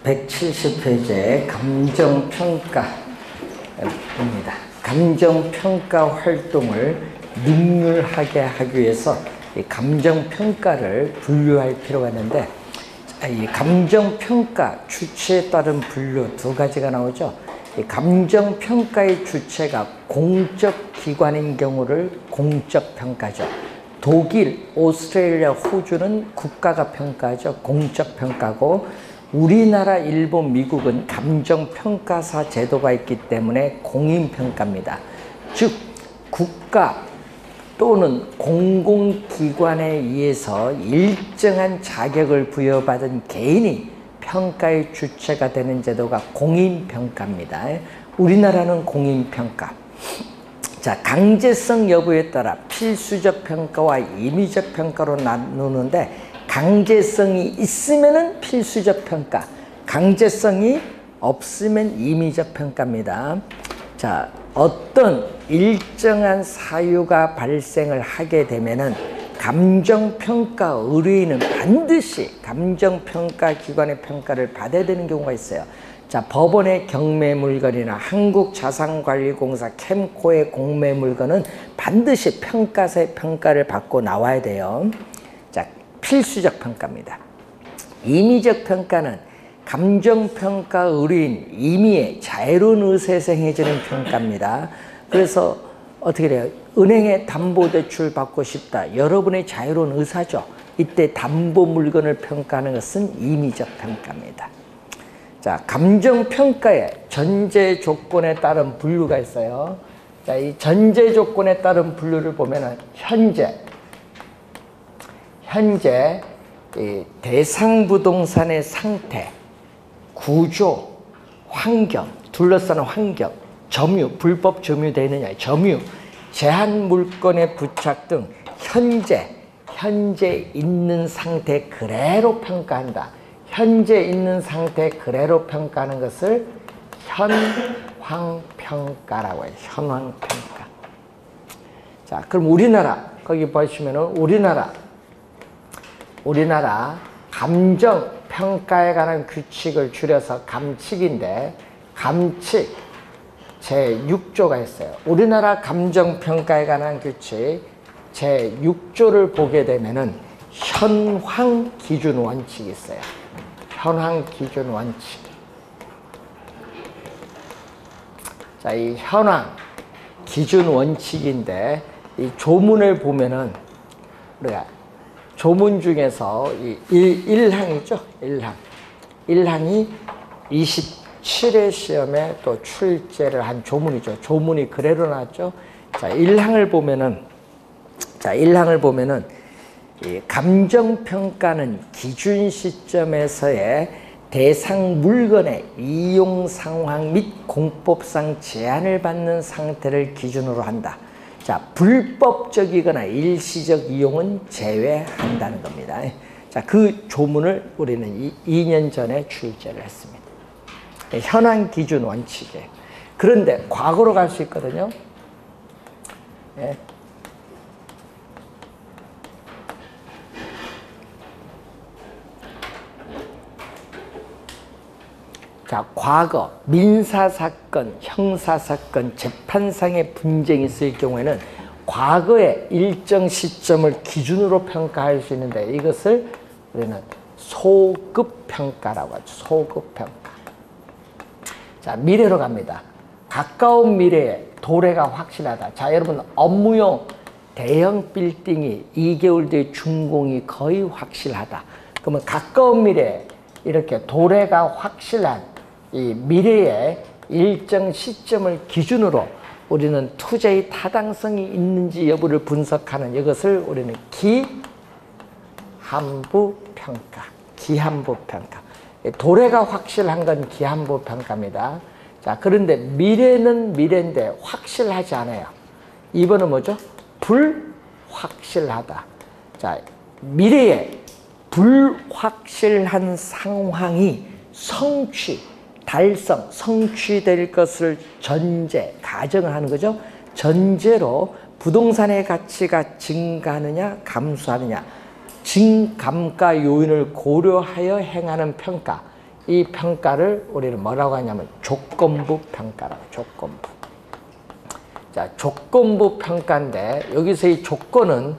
170페이지의 감정평가입니다. 감정평가 활동을 능률하게 하기 위해서 이 감정평가를 분류할 필요가 있는데, 이 감정평가 주체에 따른 분류 두 가지가 나오죠. 이 감정평가의 주체가 공적 기관인 경우를 공적평가죠. 독일, 오스트레일리아, 호주는 국가가 평가하죠. 공적평가고, 우리나라, 일본, 미국은 감정평가사 제도가 있기 때문에 공인평가입니다. 즉 국가 또는 공공기관에 의해서 일정한 자격을 부여받은 개인이 평가의 주체가 되는 제도가 공인평가입니다. 우리나라는 공인평가. 자, 강제성 여부에 따라 필수적 평가와 임의적 평가로 나누는데, 강제성이 있으면은 필수적 평가, 강제성이 없으면 임의적 평가입니다. 자, 어떤 일정한 사유가 발생을 하게 되면은 감정평가 의뢰인은 반드시 감정평가 기관의 평가를 받아야 되는 경우가 있어요. 자, 법원의 경매물건이나 한국자산관리공사 캠코의 공매물건은 반드시 평가사의 평가를 받고 나와야 돼요. 자, 필수적 평가입니다. 임의적 평가는 감정평가 의뢰인 임의의 자유로운 의사에서 행해지는 평가입니다. 그래서 어떻게 돼요? 은행에 담보대출 받고 싶다. 여러분의 자유로운 의사죠. 이때 담보 물건을 평가하는 것은 임의적 평가입니다. 자, 감정평가의 전제 조건에 따른 분류가 있어요. 자, 이 전제 조건에 따른 분류를 보면은 현재 이 대상 부동산의 상태, 구조, 환경, 둘러싸는 환경, 점유, 불법 점유되어 있느냐, 점유, 제한 물건의 부착 등 현재 있는 상태 그대로 평가한다. 현재 있는 상태 그대로 평가하는 것을 현황평가라고 해요. 현황평가. 자, 그럼 우리나라, 거기 보시면은 우리나라 감정평가에 관한 규칙을 줄여서 감칙인데, 감칙 제6조가 있어요. 우리나라 감정평가에 관한 규칙 제6조를 보게 되면은 현황기준원칙이 있어요. 현황기준원칙. 자, 이 현황기준원칙인데, 이 조문을 보면은 우리가 조문 중에서 이 1항이죠. 1항이 27회 시험에 또 출제를 한 조문이죠. 조문이 그대로 나왔죠. 자, 1항을 보면은 이 감정평가는 기준 시점에서의 대상 물건의 이용 상황 및 공법상 제한을 받는 상태를 기준으로 한다. 자, 불법적이거나 일시적 이용은 제외한다는 겁니다. 자, 그 조문을 우리는 2년 전에 출제를 했습니다. 현황 기준 원칙이에요. 그런데 과거로 갈 수 있거든요. 예. 자, 과거 민사사건, 형사사건, 재판상의 분쟁이 있을 경우에는 과거의 일정 시점을 기준으로 평가할 수 있는데, 이것을 우리는 소급평가라고 하죠. 소급평가. 자, 미래로 갑니다. 가까운 미래에 도래가 확실하다. 자, 여러분, 업무용 대형 빌딩이 2개월 뒤에 준공이 거의 확실하다. 그러면 가까운 미래에 이렇게 도래가 확실한 이 미래의 일정 시점을 기준으로 우리는 투자의 타당성이 있는지 여부를 분석하는 이것을 우리는 기한부평가. 도래가 확실한 건 기한부평가입니다. 자, 그런데 미래는 미래인데 확실하지 않아요. 이번은 뭐죠? 불확실하다. 자, 미래에 불확실한 상황이 성취될 것을 가정을 하는 거죠. 전제로 부동산의 가치가 증가하느냐 감소하느냐, 증감가 요인을 고려하여 행하는 평가, 이 평가를 우리는 뭐라고 하냐면 조건부 평가라고. 조건부. 자, 조건부 평가인데 여기서 이 조건은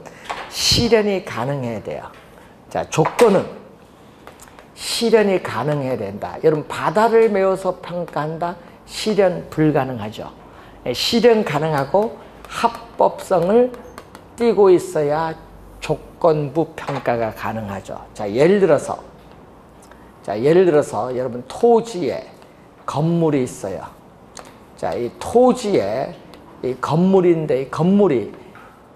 실현이 가능해야 돼요. 자, 조건은 실현이 가능해야 된다. 여러분, 바다를 메워서 평가한다? 실현 불가능하죠. 실현 가능하고 합법성을 띠고 있어야 조건부 평가가 가능하죠. 자, 예를 들어서 여러분, 토지에 건물이 있어요. 자, 이 토지에 이 건물인데, 이 건물이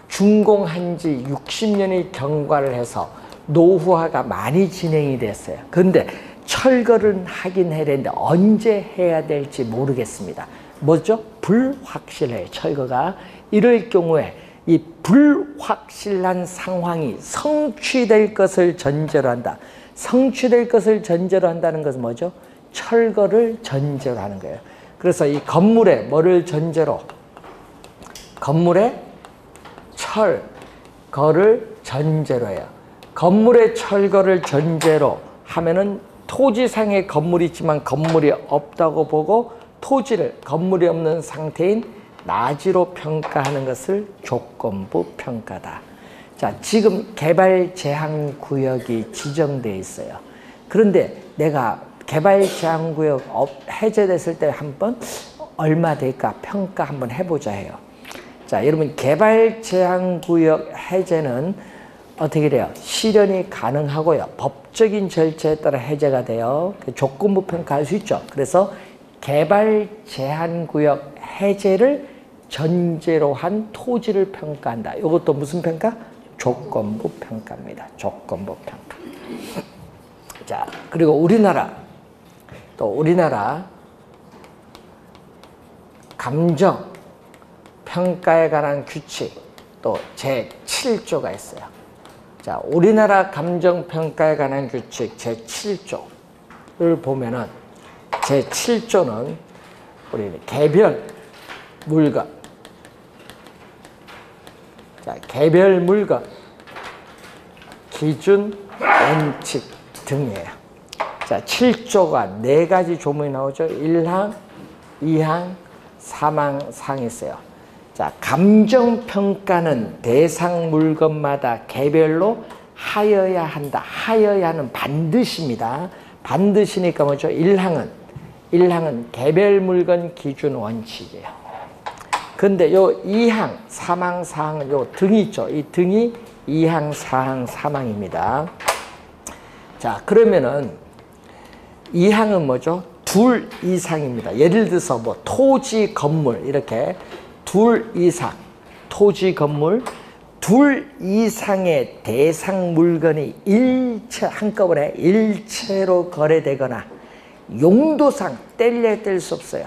준공한 지 60년이 경과를 해서 노후화가 많이 진행이 됐어요. 그런데 철거를 하긴 해야 되는데 언제 해야 될지 모르겠습니다. 뭐죠? 불확실해요, 철거가. 이럴 경우에 이 불확실한 상황이 성취될 것을 전제로 한다. 성취될 것을 전제로 한다는 것은 뭐죠? 철거를 전제로 하는 거예요. 그래서 이 건물에 뭐를 전제로? 건물에 철거를 전제로 해요. 건물의 철거를 전제로 하면은 토지상에 건물이 있지만 건물이 없다고 보고 토지를 건물이 없는 상태인 나지로 평가하는 것을 조건부 평가다. 자, 지금 개발 제한 구역이 지정되어 있어요. 그런데 내가 개발 제한 구역 해제됐을 때 한번 얼마 될까 평가 한번 해보자 해요. 자, 여러분, 개발 제한 구역 해제는 어떻게 돼요? 실현이 가능하고요. 법적인 절차에 따라 해제가 돼요. 조건부 평가할 수 있죠. 그래서 개발 제한 구역 해제를 전제로 한 토지를 평가한다. 이것도 무슨 평가? 조건부 평가입니다. 조건부 평가. 자, 그리고 우리나라 감정 평가에 관한 규칙 또 제7조가 있어요. 자, 우리나라 감정평가에 관한 규칙 제7조를 보면은 제7조는 우리 개별 물건, 자, 개별 물건, 기준, 원칙 등이에요. 자, 7조가 4가지 조문이 나오죠. 1항, 2항, 3항, 4항이 있어요. 자, 감정평가는 대상 물건마다 개별로 하여야 한다. 하여야는 반드시입니다. 반드시니까 뭐죠? 1항은 개별 물건 기준 원칙이에요. 근데 요 2항, 3항, 4항은 요 등이 있죠. 이 등이 2항, 4항, 3항입니다. 자, 그러면은 2항은 뭐죠? 둘 이상입니다. 예를 들어서 뭐 토지, 건물 이렇게 둘 이상, 토지, 건물 둘 이상의 대상 물건이 한꺼번에 일체로 거래되거나 용도상 뗄래야 수 없어요.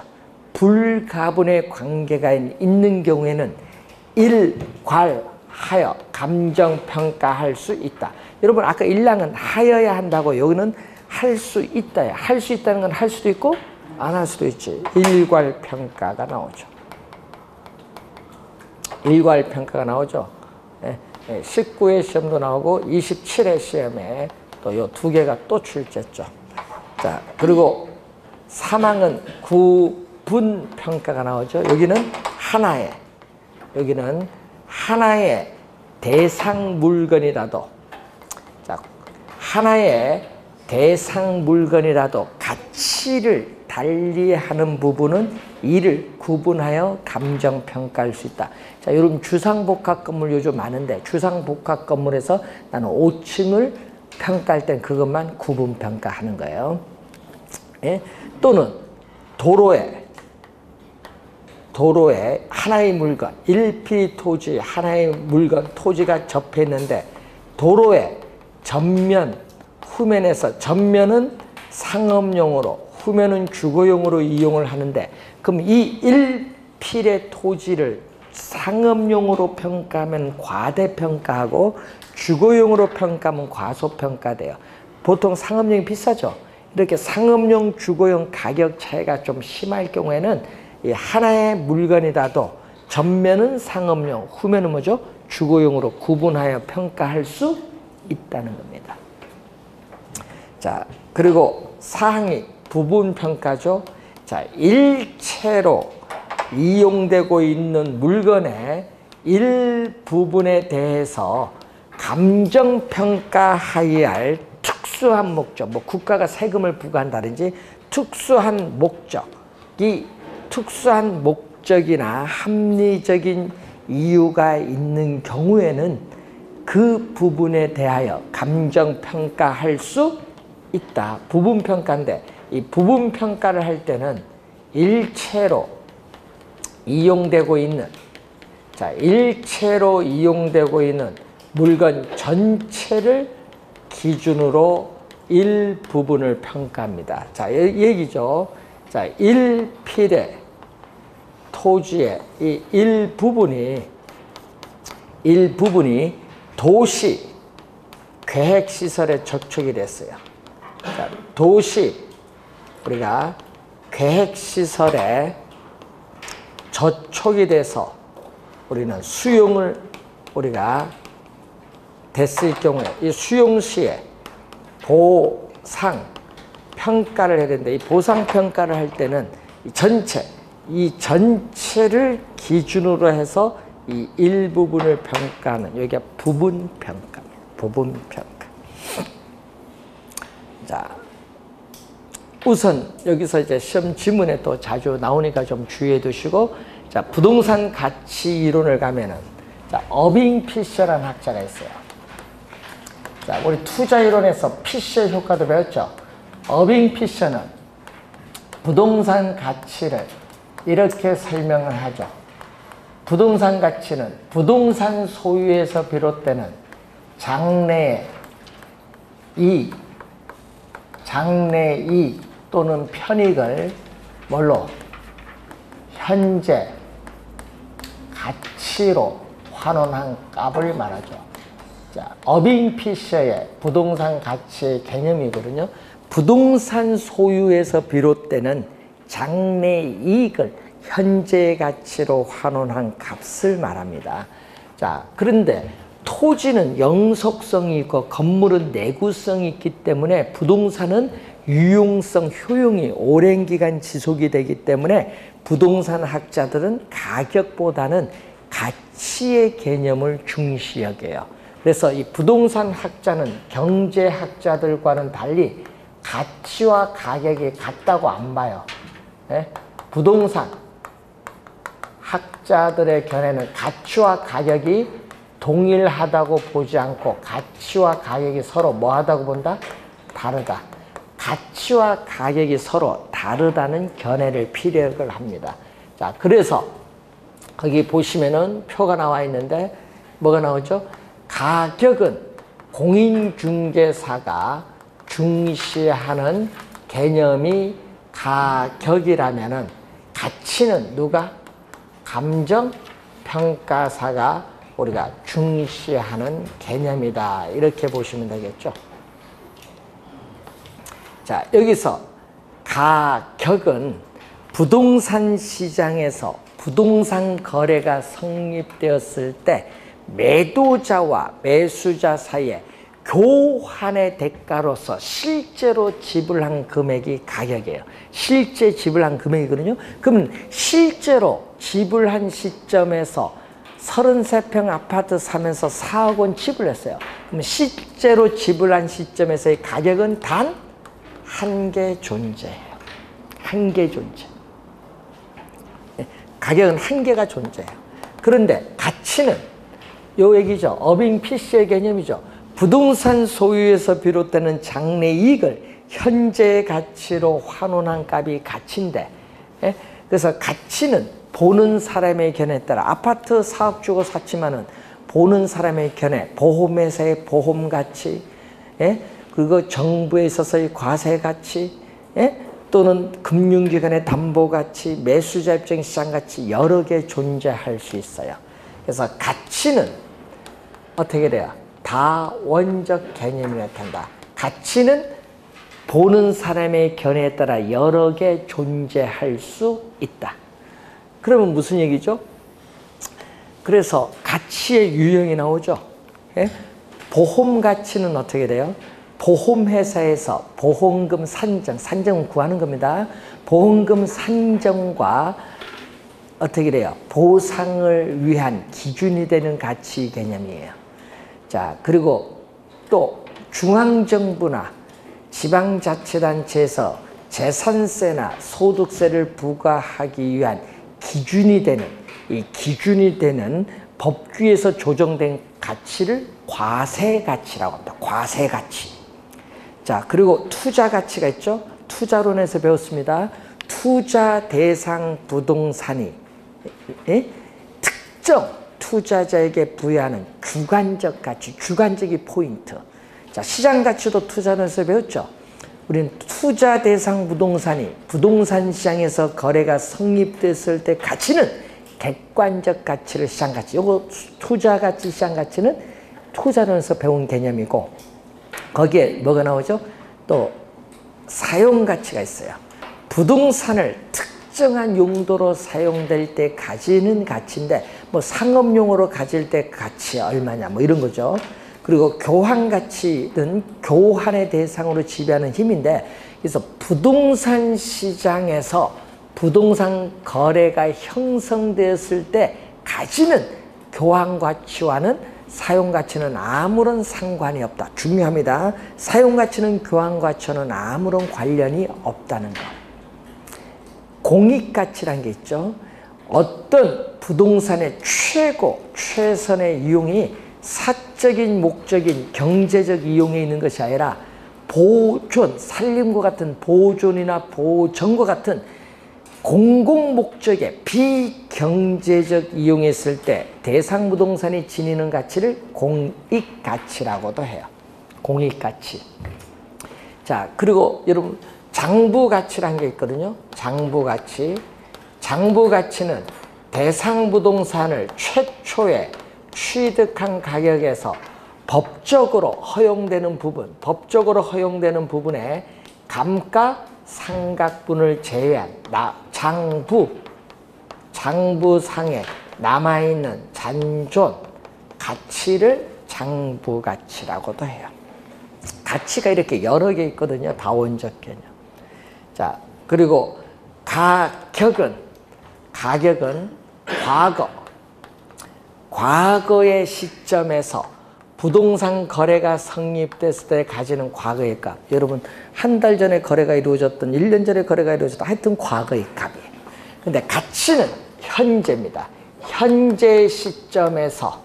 불가분의 관계가 있는 경우에는 일괄하여 감정평가할 수 있다. 여러분, 아까 1항은 하여야 한다고, 여기는 할 수 있다. 할 수 있다는 건 할 수도 있고 안 할 수도 있지. 일괄평가가 나오죠. 일괄평가가 나오죠. 19회 시험도 나오고 27회 시험에 또 요 2개가 또 출제했죠. 자, 그리고 3항은 구분평가가 나오죠. 여기는 하나의 대상 물건이라도, 자, 하나의 대상 물건이라도 가치를 달리하는 부분은 이를 구분하여 감정평가할 수 있다. 자, 여러분, 주상복합 건물 요즘 많은데 주상복합 건물에서 나는 5층을 평가할 땐 그것만 구분평가하는 거예요. 예? 또는 도로에 하나의 물건, 1필 토지, 하나의 물건, 토지가 접해 있는데 도로에 전면, 후면에서 전면은 상업용으로, 후면은 주거용으로 이용을 하는데, 그럼 이 1필의 토지를 상업용으로 평가하면 과대평가하고 주거용으로 평가하면 과소평가돼요. 보통 상업용이 비싸죠. 이렇게 상업용, 주거용 가격 차이가 좀 심할 경우에는 이 하나의 물건이라도 전면은 상업용, 후면은 뭐죠? 주거용으로 구분하여 평가할 수 있다는 겁니다. 자, 그리고 사항이 부분평가죠. 자, 일체로 이용되고 있는 물건의 일부분에 대해서 감정평가하여야 할 특수한 목적, 뭐 국가가 세금을 부과한다든지 특수한 목적이나 합리적인 이유가 있는 경우에는 그 부분에 대하여 감정평가할 수 있다. 부분평가인데 이 부분평가를 할 때는 일체로 이용되고 있는 물건 전체를 기준으로 일부분을 평가합니다. 자, 얘기죠. 자, 일필의 토지의 이 일부분이 도시 계획시설에 저촉이 됐어요. 자, 우리가 계획시설에 저촉이 돼서 우리는 수용을 우리가 됐을 경우에 이 수용 시에 보상 평가를 해야 되는데 이 보상 평가를 할 때는 이 전체를 기준으로 해서 이 일부분을 평가하는 여기가 부분평가입니다. 부분평가. 자, 우선 여기서 이제 시험 지문에 또 자주 나오니까 좀 주의해 두시고, 자, 부동산 가치 이론을 가면은, 자, 어빙 피셔라는 학자가 있어요. 자, 우리 투자 이론에서 피셔 효과도 배웠죠. 어빙 피셔는 부동산 가치를 이렇게 설명을 하죠. 부동산 가치는 부동산 소유에서 비롯되는 장래의 이익 또는 편익을 뭘로? 현재 가치로 환원한 값을 말하죠. 자, 어빙 피셔의 부동산 가치의 개념이거든요. 부동산 소유에서 비롯되는 장래 이익을 현재 가치로 환원한 값을 말합니다. 자, 그런데 토지는 영속성이 있고 건물은 내구성이 있기 때문에 부동산은 유용성, 효용이 오랜 기간 지속이 되기 때문에 부동산 학자들은 가격보다는 가치의 개념을 중시 여겨요. 그래서 이 부동산 학자는 경제학자들과는 달리 가치와 가격이 같다고 안 봐요. 네? 부동산 학자들의 견해는 가치와 가격이 동일하다고 보지 않고 가치와 가격이 서로 뭐 하다고 본다? 다르다. 가치와 가격이 서로 다르다는 견해를 피력을 합니다. 자, 그래서 거기 보시면은 표가 나와 있는데 뭐가 나오죠? 가격은 공인중개사가 중시하는 개념이 가격이라면은 가치는 누가? 감정평가사가 우리가 중시하는 개념이다. 이렇게 보시면 되겠죠. 자, 여기서 가격은 부동산 시장에서 부동산 거래가 성립되었을 때 매도자와 매수자 사이에 교환의 대가로서 실제로 지불한 금액이 가격이에요. 실제 지불한 금액이거든요. 그럼 실제로 지불한 시점에서 33평 아파트 사면서 4억 원 지불했어요. 그럼 실제로 지불한 시점에서의 가격은 단 한 개 존재해요. 한 개 존재. 가격은 한 개가 존재해요. 그런데 가치는 요 얘기죠. 어빙 피셔의 개념이죠. 부동산 소유에서 비롯되는 장래 이익을 현재 가치로 환원한 값이 가치인데, 그래서 가치는 보는 사람의 견해에 따라 아파트 4억 주고 샀지만은 보는 사람의 견해, 보험회사의 보험 가치, 그리고 정부에 있어서의 과세 가치, 또는 금융기관의 담보 가치, 매수자 입장 시장 가치 여러 개 존재할 수 있어요. 그래서 가치는 어떻게 돼요? 다원적 개념이 나타난다. 가치는 보는 사람의 견해에 따라 여러 개 존재할 수 있다. 그러면 무슨 얘기죠? 그래서 가치의 유형이 나오죠. 보험 가치는 어떻게 돼요? 보험회사에서 보험금 산정은 구하는 겁니다. 보험금 산정과 어떻게 돼요? 보상을 위한 기준이 되는 가치 개념이에요. 자, 그리고 또 중앙정부나 지방자치단체에서 재산세나 소득세를 부과하기 위한 기준이 되는 법규에서 조정된 가치를 과세가치라고 합니다. 과세가치. 자, 그리고 투자가치가 있죠. 투자론에서 배웠습니다. 투자 대상 부동산이 특정 투자자에게 부여하는 주관적 가치, 주관적인 포인트. 자, 시장 가치도 투자론에서 배웠죠. 우리는 투자 대상 부동산이 부동산 시장에서 거래가 성립됐을 때 가치는 객관적 가치를 시장 가치. 요거 투자 가치, 시장 가치는 투자론에서 배운 개념이고, 거기에 뭐가 나오죠? 또 사용 가치가 있어요. 부동산을 특정한 용도로 사용될 때 가지는 가치인데, 뭐 상업용으로 가질 때 가치 얼마냐, 뭐 이런 거죠. 그리고 교환 가치는 교환의 대상으로 지배하는 힘인데, 그래서 부동산 시장에서 부동산 거래가 형성되었을 때 가지는 교환 가치와는 사용 가치는 아무런 상관이 없다. 중요합니다. 사용 가치는 교환 가치와는 아무런 관련이 없다는 것. 공익 가치라는 게 있죠. 어떤 부동산의 최선의 이용이 사적인 목적인 경제적 이용에 있는 것이 아니라 보존, 살림과 같은 보존이나 보전과 같은 공공 목적의 비경제적 이용에 있을 때 대상 부동산이 지니는 가치를 공익 가치라고도 해요. 공익 가치. 자, 그리고 여러분 장부 가치라는 게 있거든요. 장부 가치. 장부 가치는 대상 부동산을 최초에 취득한 가격에서 법적으로 허용되는 부분에 감가 상각분을 제외한 장부상에 남아있는 잔존 가치를 장부가치라고도 해요. 가치가 이렇게 여러 개 있거든요. 다원적 개념. 자, 그리고 가격은 과거의 시점에서 부동산 거래가 성립됐을 때 가지는 과거의 값. 여러분, 한 달 전에 거래가 이루어졌던, 1년 전에 거래가 이루어졌던, 하여튼 과거의 값이에요. 근데 가치는 현재입니다. 현재 시점에서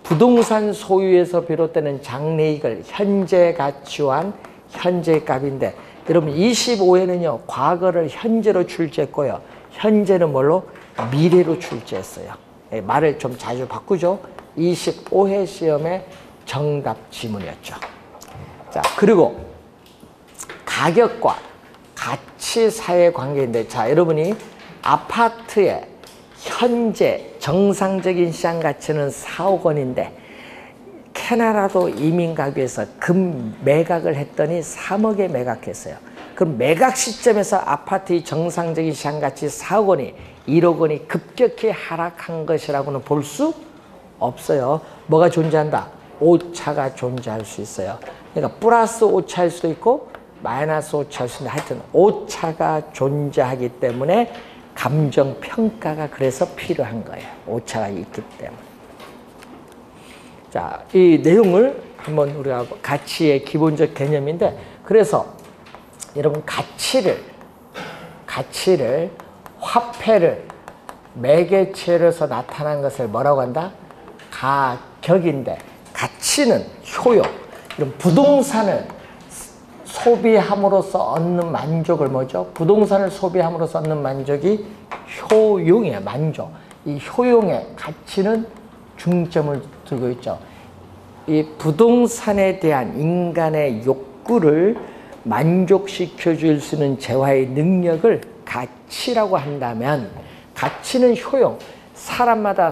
부동산 소유에서 비롯되는 장래이익을 현재 가치와 현재의 값인데, 여러분 25회는요, 과거를 현재로 출제했고요. 현재는 뭘로? 미래로 출제했어요. 말을 좀 자주 바꾸죠. 25회 시험의 정답 지문이었죠. 자, 그리고 가격과 가치 사이의 관계인데, 자, 여러분이 아파트의 현재 정상적인 시장 가치는 4억 원인데 캐나다도 이민가구에서 금 매각을 했더니 3억에 매각했어요. 그럼 매각 시점에서 아파트의 정상적인 시장 가치 4억 원이 1억 원이 급격히 하락한 것이라고는 볼 수 없어요. 뭐가 존재한다? 오차가 존재할 수 있어요. 그러니까 플러스 오차일 수도 있고 마이너스 오차일 수도 있는데, 하여튼 오차가 존재하기 때문에 감정평가가 그래서 필요한 거예요. 오차가 있기 때문에. 자, 이 내용을 한번 우리가 가치의 기본적 개념인데, 그래서 여러분 가치를 화폐를 매개체로서 나타난 것을 뭐라고 한다? 가격인데, 가치는 효용. 이런 부동산을 소비함으로써 얻는 만족을 뭐죠? 부동산을 소비함으로써 얻는 만족이 효용이에요. 만족. 이 효용의 가치는 중점을 두고 있죠. 이 부동산에 대한 인간의 욕구를 만족시켜 줄 수 있는 재화의 능력을 가치라고 한다면, 가치는 효용. 사람마다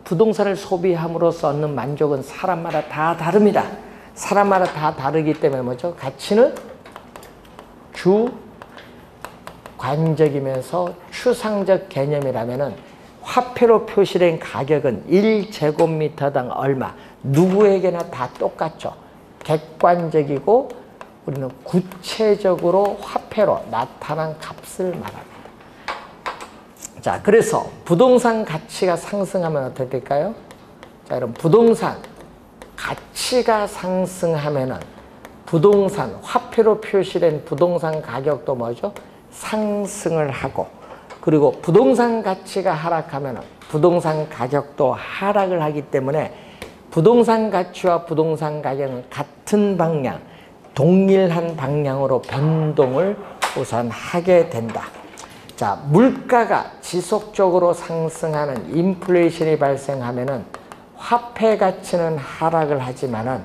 부동산을 소비함으로써 얻는 만족은 사람마다 다 다릅니다. 사람마다 다 다르기 때문에 뭐죠? 가치는 주관적이면서 추상적 개념이라면은 화폐로 표시된 가격은 1제곱미터당 얼마, 누구에게나 다 똑같죠. 객관적이고 우리는 구체적으로 화폐로 나타난 값을 말합니다. 자, 그래서 부동산 가치가 상승하면 어떻게 될까요? 자, 여러분, 부동산 가치가 상승하면은 부동산, 화폐로 표시된 부동산 가격도 뭐죠? 상승을 하고, 그리고 부동산 가치가 하락하면은 부동산 가격도 하락을 하기 때문에 부동산 가치와 부동산 가격은 같은 방향, 동일한 방향으로 변동을 우선 하게 된다. 자, 물가가 지속적으로 상승하는 인플레이션이 발생하면은 화폐 가치는 하락을 하지만은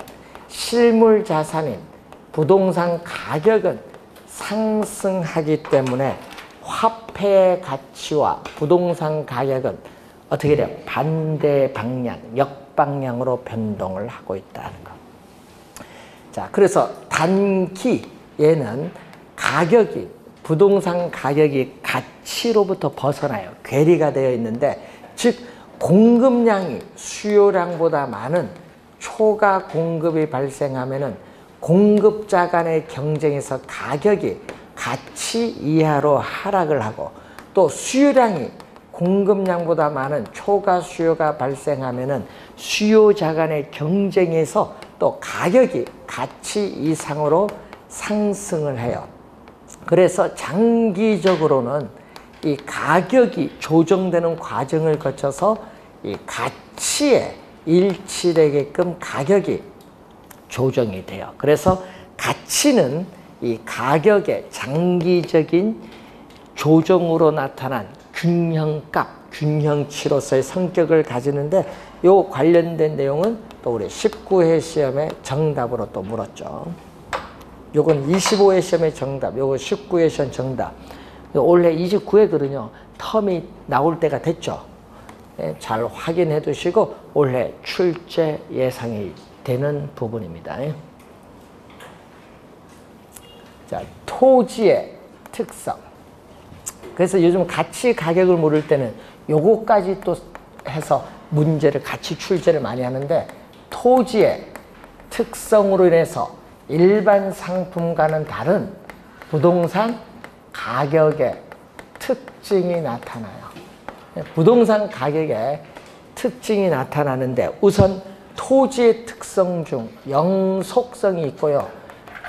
실물 자산인 부동산 가격은 상승하기 때문에 화폐의 가치와 부동산 가격은 어떻게 돼요? 반대 방향, 역방향으로 변동을 하고 있다는 것. 자, 그래서 단기에는 가격이, 부동산 가격이 가치로부터 벗어나요. 괴리가 되어 있는데, 즉 공급량이 수요량보다 많은 초과 공급이 발생하면은 공급자 간의 경쟁에서 가격이 가치 이하로 하락을 하고, 또 수요량이 공급량보다 많은 초과 수요가 발생하면은 수요자 간의 경쟁에서 또 가격이 가치 이상으로 상승을 해요. 그래서 장기적으로는 이 가격이 조정되는 과정을 거쳐서 이 가치에 일치되게끔 가격이 조정이 돼요. 그래서 가치는 이 가격의 장기적인 조정으로 나타난 균형값, 균형치로서의 성격을 가지는데, 요 관련된 내용은 또 우리 19회 시험의 정답으로 또 물었죠. 요건 25회 시험의 정답, 요거 19회 시험 정답. 원래 29회거든요. 텀이 나올 때가 됐죠. 잘 확인해 두시고 올해 출제 예상이 되는 부분입니다. 자, 토지의 특성. 그래서 요즘 가치 가격을 물을 때는 요거까지 또 해서 문제를 같이 출제를 많이 하는데, 토지의 특성으로 인해서 일반 상품과는 다른 부동산 가격의 특징이 나타나요. 부동산 가격의 특징이 나타나는데, 우선 토지의 특성 중 영속성이 있고요.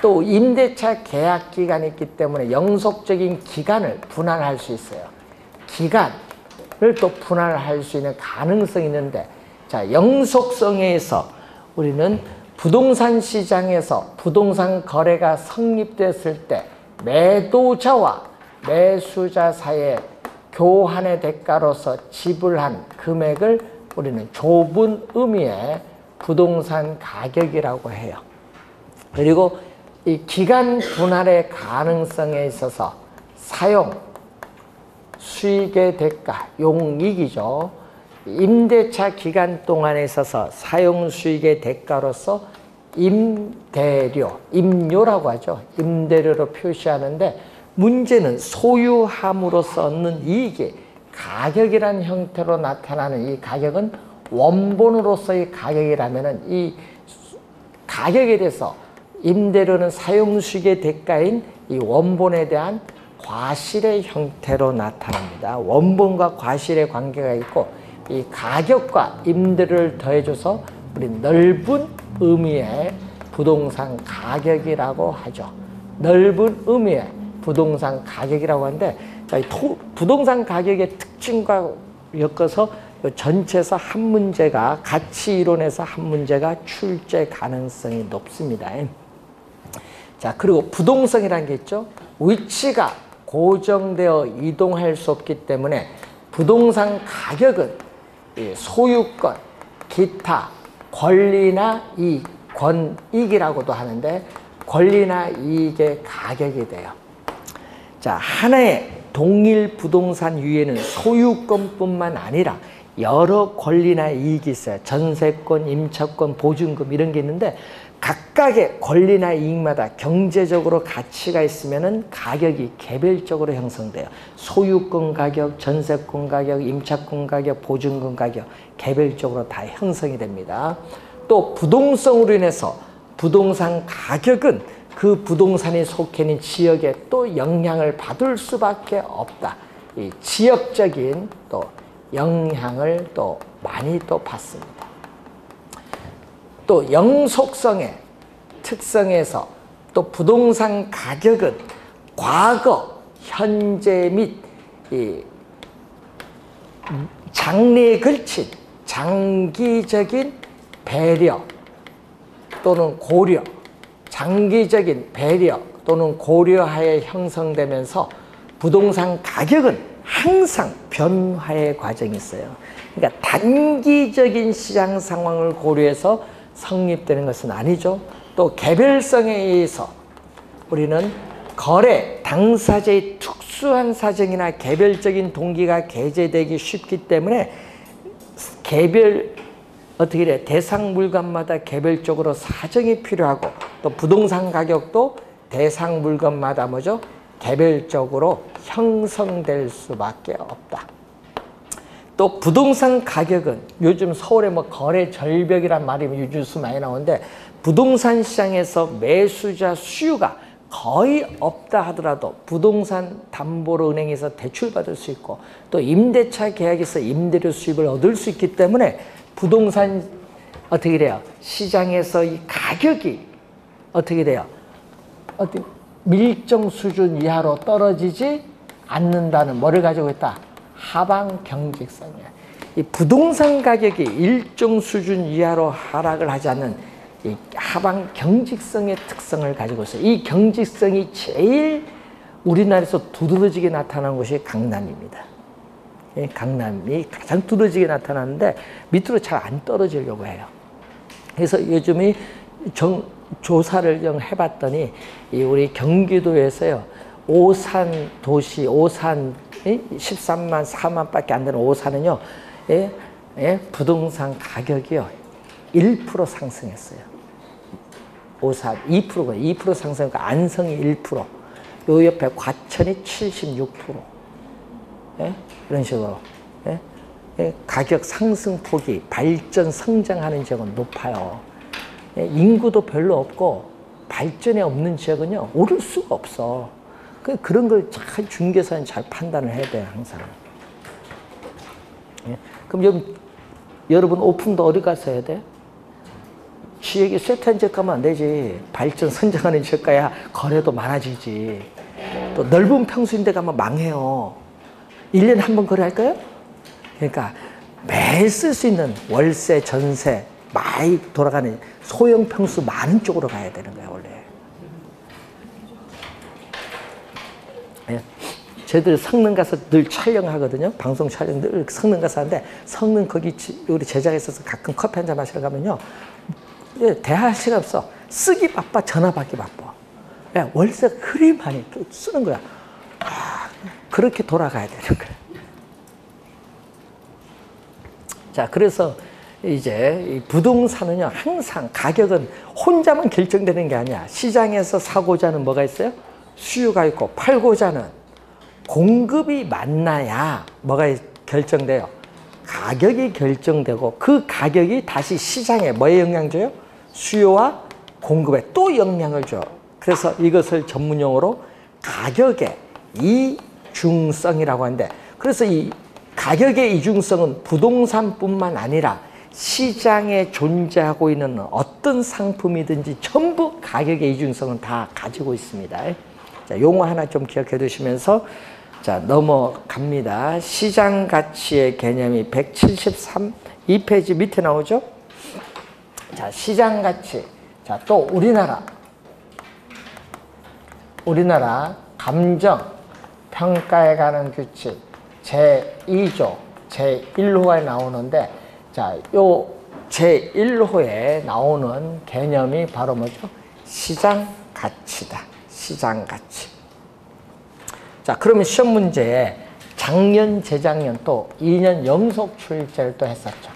또 임대차 계약 기간이 있기 때문에 영속적인 기간을 분할할 수 있어요. 기간을 또 분할할 수 있는 가능성이 있는데, 자, 영속성에서 우리는 부동산 시장에서 부동산 거래가 성립됐을 때 매도자와 매수자 사이에 교환의 대가로서 지불한 금액을 우리는 좁은 의미의 부동산 가격이라고 해요. 그리고 이 기간 분할의 가능성에 있어서 사용, 수익의 대가, 용익이죠. 임대차 기간 동안에 있어서 사용 수익의 대가로서 임대료, 임료라고 하죠. 임대료로 표시하는데, 문제는 소유함으로써 얻는 이익이 가격이라는 형태로 나타나는 이 가격은 원본으로서의 가격이라면은 이 가격에 대해서 임대료는 사용수익의 대가인 이 원본에 대한 과실의 형태로 나타납니다. 원본과 과실의 관계가 있고, 이 가격과 임대료를 더해줘서 우리 넓은 의미의 부동산 가격이라고 하죠. 넓은 의미의 부동산 가격이라고 하는데, 부동산 가격의 특징과 엮어서 전체에서 한 문제가, 가치 이론에서 한 문제가 출제 가능성이 높습니다. 자, 그리고 부동성이라는 게 있죠. 위치가 고정되어 이동할 수 없기 때문에 부동산 가격은 소유권, 기타, 권리나 이익, 권익이라고도 하는데, 권리나 이익의 가격이 돼요. 자, 하나의 동일 부동산 위에는 소유권뿐만 아니라 여러 권리나 이익이 있어요. 전세권, 임차권, 보증금 이런 게 있는데, 각각의 권리나 이익마다 경제적으로 가치가 있으면은 가격이 개별적으로 형성돼요. 소유권 가격, 전세권 가격, 임차권 가격, 보증금 가격 개별적으로 다 형성이 됩니다. 또 부동성으로 인해서 부동산 가격은 그 부동산이 속해 있는 지역에 또 영향을 받을 수밖에 없다. 이 지역적인 또 영향을 또 많이 또 받습니다. 또 영속성의 특성에서 또 부동산 가격은 과거, 현재 및 장래에 걸친 장기적인 배려 또는 고려, 장기적인 배려 또는 고려하에 형성되면서 부동산 가격은 항상 변화의 과정이 있어요. 그러니까 단기적인 시장 상황을 고려해서 성립되는 것은 아니죠. 또 개별성에 의해서 우리는 거래, 당사자의 특수한 사정이나 개별적인 동기가 개재되기 쉽기 때문에 어떻게 돼? 대상 물건마다 개별적으로 사정이 필요하고 또 부동산 가격도 대상 물건마다 뭐죠? 개별적으로 형성될 수밖에 없다. 또 부동산 가격은 요즘 서울에 뭐 거래 절벽이란 말이 뉴스 많이 나오는데 부동산 시장에서 매수자 수요가 거의 없다 하더라도 부동산 담보로 은행에서 대출받을 수 있고 또 임대차 계약에서 임대료 수입을 얻을 수 있기 때문에 부동산 어떻게 돼요? 시장에서 이 가격이 어떻게 돼요? 밀정 수준 이하로 떨어지지 않는다는 뭐를 가지고 있다? 하방 경직성이야. 이 부동산 가격이 일정 수준 이하로 하락을 하지 않는 이 하방 경직성의 특성을 가지고 있어요. 이 경직성이 제일 우리나라에서 두드러지게 나타나는 곳이 강남입니다. 강남이 가장 두드러지게 나타나는데 밑으로 잘 안 떨어지려고 해요. 그래서 요즘에 조사를 좀 해봤더니 우리 경기도에서요 오산 도시, 오산 13만 4만 밖에 안 되는 오산은요 부동산 가격이요 1% 상승했어요. 오산 2%가 2% 상승하니까 안성이 1%, 요 옆에 과천이 76%. 이런 식으로 가격 상승폭이 발전 성장하는 지역은 높아요. 인구도 별로 없고 발전이 없는 지역은요 오를 수가 없어. 그런 걸 잘 중개사는 잘 판단을 해야 돼요 항상. 그럼 여러분 오픈도 어디 가서 해야 돼? 지역이 쇠퇴한 지역 가면 안 되지. 발전 성장하는 지역 가야 거래도 많아지지. 또 넓은 평수인데 가면 망해요. 1년에 한 번 거래할까요? 그러니까 매일 쓸 수 있는 월세, 전세 많이 돌아가는 소형 평수 많은 쪽으로 가야 되는 거예요 원래. 저희들 성능 가서 늘 촬영하거든요. 방송 촬영 늘 성능 가서 하는데 성능 거기 우리 제자가 있어서 가끔 커피 한잔 마시러 가면요. 대화할 시간 없어. 쓰기 바빠, 전화 받기 바빠. 월세가 그리 많이 쓰는 거야. 그렇게 돌아가야 되는 거야. 자, 그래서 이제 이 부동산은요, 항상 가격은 혼자만 결정되는 게 아니야. 시장에서 사고자 하는 뭐가 있어요? 수요가 있고, 팔고자 하는 공급이 만나야 뭐가 결정돼요? 가격이 결정되고, 그 가격이 다시 시장에 뭐에 영향 줘요? 수요와 공급에 또 영향을 줘. 그래서 이것을 전문용어로 가격의 이중성이라고 하는데, 그래서 이 가격의 이중성은 부동산뿐만 아니라 시장에 존재하고 있는 어떤 상품이든지 전부 가격의 이중성은 다 가지고 있습니다. 자, 용어 하나 좀 기억해 두시면서 자, 넘어갑니다. 시장 가치의 개념이 173페이지 밑에 나오죠? 자, 시장 가치. 자, 또 우리나라 감정 평가에 관한 규칙 제2조 제1호에 나오는데, 자, 요 제1호에 나오는 개념이 바로 뭐죠? 시장 가치다. 시장 가치. 자, 그러면 시험 문제에 작년, 재작년 또 2년 연속 출제를 또 했었죠.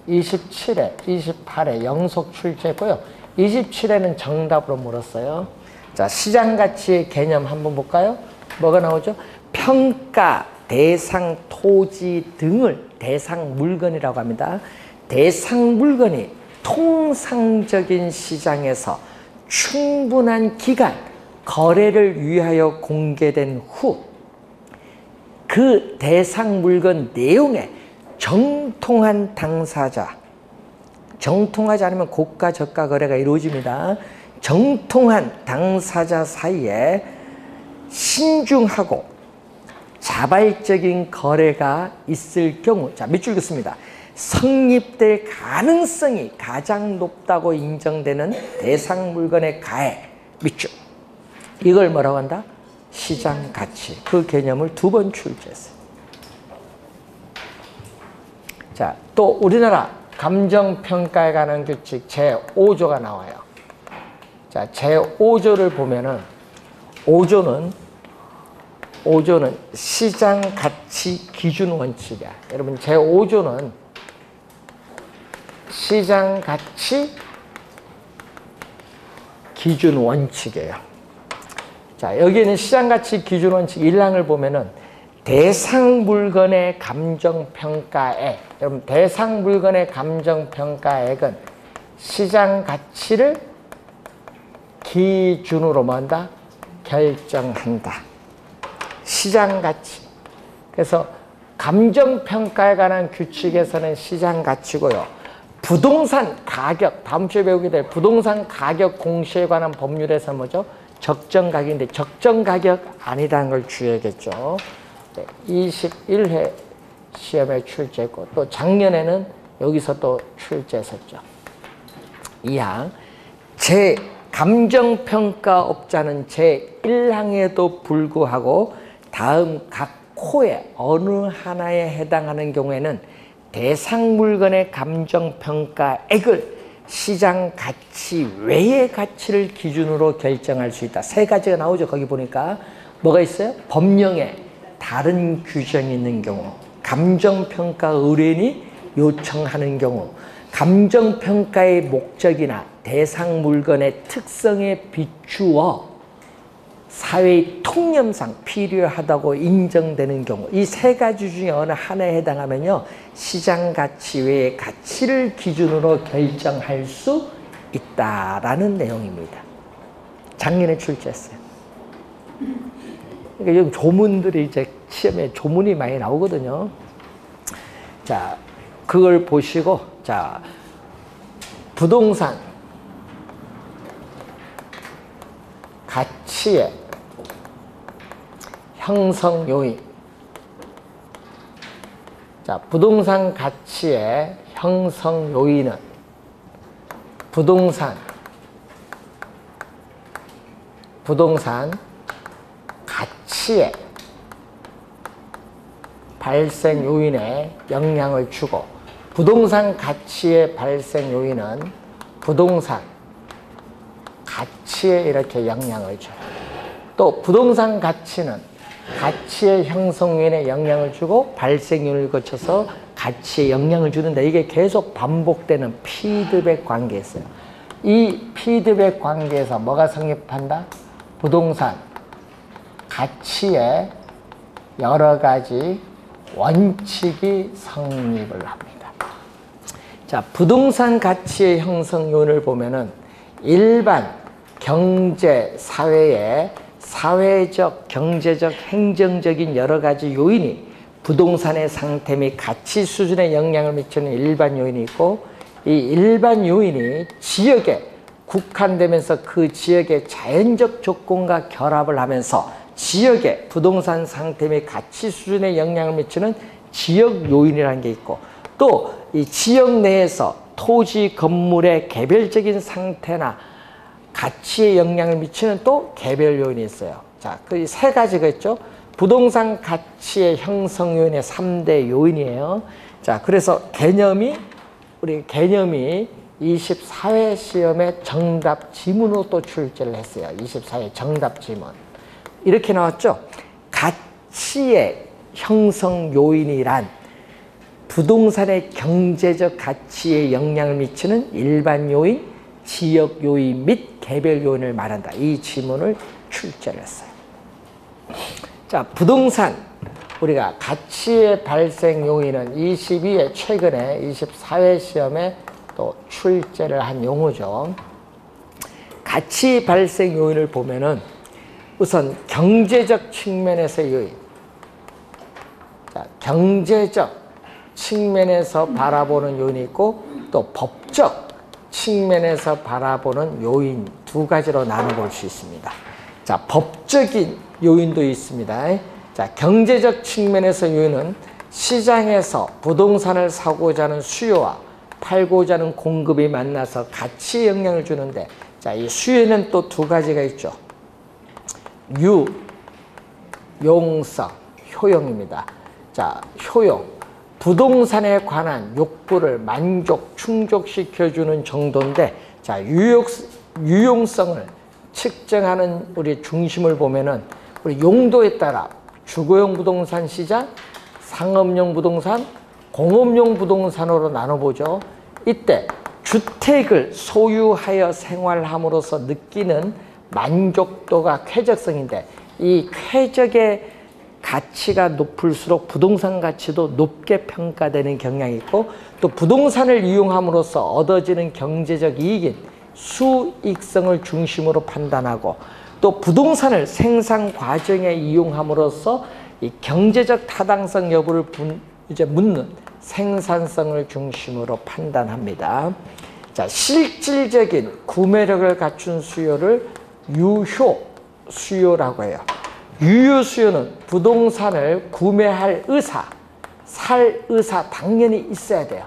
27회, 28회 연속 출제고요. 27회는 정답으로 물었어요. 자, 시장 가치의 개념 한번 볼까요? 뭐가 나오죠? 평가, 대상, 토지 등을 대상 물건이라고 합니다. 대상 물건이 통상적인 시장에서 충분한 기간 거래를 위하여 공개된 후 그 대상 물건 내용에 정통한 당사자, 정통하지 않으면 고가 저가 거래가 이루어집니다. 정통한 당사자 사이에 신중하고 자발적인 거래가 있을 경우, 자, 밑줄 긋습니다. 성립될 가능성이 가장 높다고 인정되는 대상 물건의 가액, 밑줄. 이걸 뭐라고 한다? 시장 가치. 그 개념을 2번 출제했어요. 자, 또 우리나라 감정평가에 관한 규칙 제5조가 나와요. 자, 제5조를 보면은 5조는 시장 가치 기준 원칙이야. 여러분, 제5조는 시장 가치 기준 원칙이에요. 자, 여기는 시장 가치 기준 원칙 1항을 보면은 대상 물건의 감정평가액. 여러분, 대상 물건의 감정평가액은 시장 가치를 기준으로 뭐 한다? 결정한다. 시장 가치. 그래서 감정평가에 관한 규칙에서는 시장 가치고요. 부동산 가격, 다음 주에 배우게 될 부동산 가격 공시에 관한 법률에서 뭐죠? 적정 가격인데 적정 가격 아니다는 걸 주의하겠죠. 21회 시험에 출제했고 또 작년에는 여기서 또 출제했었죠. 2항 감정평가업자는 제1항에도 불구하고 다음 각 코의 어느 하나에 해당하는 경우에는 대상 물건의 감정평가액을 시장 가치 외의 가치를 기준으로 결정할 수 있다. 3가지가 나오죠. 거기 보니까 뭐가 있어요? 법령에 다른 규정이 있는 경우, 감정평가 의뢰인이 요청하는 경우, 감정평가의 목적이나 대상 물건의 특성에 비추어 사회의 통념상 필요하다고 인정되는 경우, 이 3가지 중에 어느 하나에 해당하면요, 시장 가치 외의 가치를 기준으로 결정할 수 있다라는 내용입니다. 작년에 출제했어요. 그러니까 여기 조문들이 이제 시험에 조문이 많이 나오거든요. 자, 그걸 보시고, 자, 부동산 가치의 형성 요인. 자, 부동산 가치의 형성 요인은 부동산 가치의 발생 요인에 영향을 주고, 부동산 가치의 발생 요인은 부동산 가치에 이렇게 영향을 줘요. 또 부동산 가치는 가치의 형성 요인에 영향을 주고 발생 요인을 거쳐서 가치에 영향을 주는데, 이게 계속 반복되는 피드백 관계에 있어요. 이 피드백 관계에서 뭐가 성립한다? 부동산 가치에 여러 가지 원칙이 성립을 합니다. 자, 부동산 가치의 형성 요인을 보면은 일반 경제 사회의 사회적, 경제적, 행정적인 여러 가지 요인이 부동산의 상태 및 가치 수준에 영향을 미치는 일반 요인이 있고, 이 일반 요인이 지역에 국한되면서 그 지역의 자연적 조건과 결합을 하면서 지역의 부동산 상태 및 가치 수준에 영향을 미치는 지역 요인이라는 게 있고, 또 이 지역 내에서 토지, 건물의 개별적인 상태나 가치에 영향을 미치는 또 개별 요인이 있어요. 자, 그 3가지가 있죠. 부동산 가치의 형성 요인의 3대 요인이에요. 자, 그래서 우리 개념이 24회 시험에 정답 지문으로 또 출제를 했어요. 24회 정답 지문. 이렇게 나왔죠. 가치의 형성 요인이란 부동산의 경제적 가치에 영향을 미치는 일반 요인, 지역 요인 및 개별 요인을 말한다. 이 지문을 출제를 했어요. 자, 부동산 우리가 가치의 발생 요인은 22회 최근에 24회 시험에 또 출제를 한 용어죠. 가치 발생 요인을 보면은 우선 경제적 측면에서의 요인. 자, 경제적 측면에서 바라보는 요인이 있고 또 법적 측면에서 바라보는 요인 두 가지로 나눠볼 수 있습니다. 자, 법적인 요인도 있습니다. 자, 경제적 측면에서 요인은 시장에서 부동산을 사고자 하는 수요와 팔고자 하는 공급이 만나서 가치에 영향을 주는데, 자, 이 수요에는 또 두 가지가 있죠. 유용성, 효용입니다. 자, 효용. 부동산에 관한 욕구를 충족시켜주는 정도인데, 자, 유용성을 측정하는 우리 중심을 보면은 우리 용도에 따라 주거용 부동산 시장, 상업용 부동산, 공업용 부동산으로 나눠보죠. 이때 주택을 소유하여 생활함으로써 느끼는 만족도가 쾌적성인데, 이 쾌적의 가치가 높을수록 부동산 가치도 높게 평가되는 경향이 있고, 또 부동산을 이용함으로써 얻어지는 경제적 이익인 수익성을 중심으로 판단하고, 또 부동산을 생산 과정에 이용함으로써 이 경제적 타당성 여부를 묻는 생산성을 중심으로 판단합니다. 자, 실질적인 구매력을 갖춘 수요를 유효 수요라고 해요. 유효 수요는 부동산을 구매할 의사, 살 의사 당연히 있어야 돼요.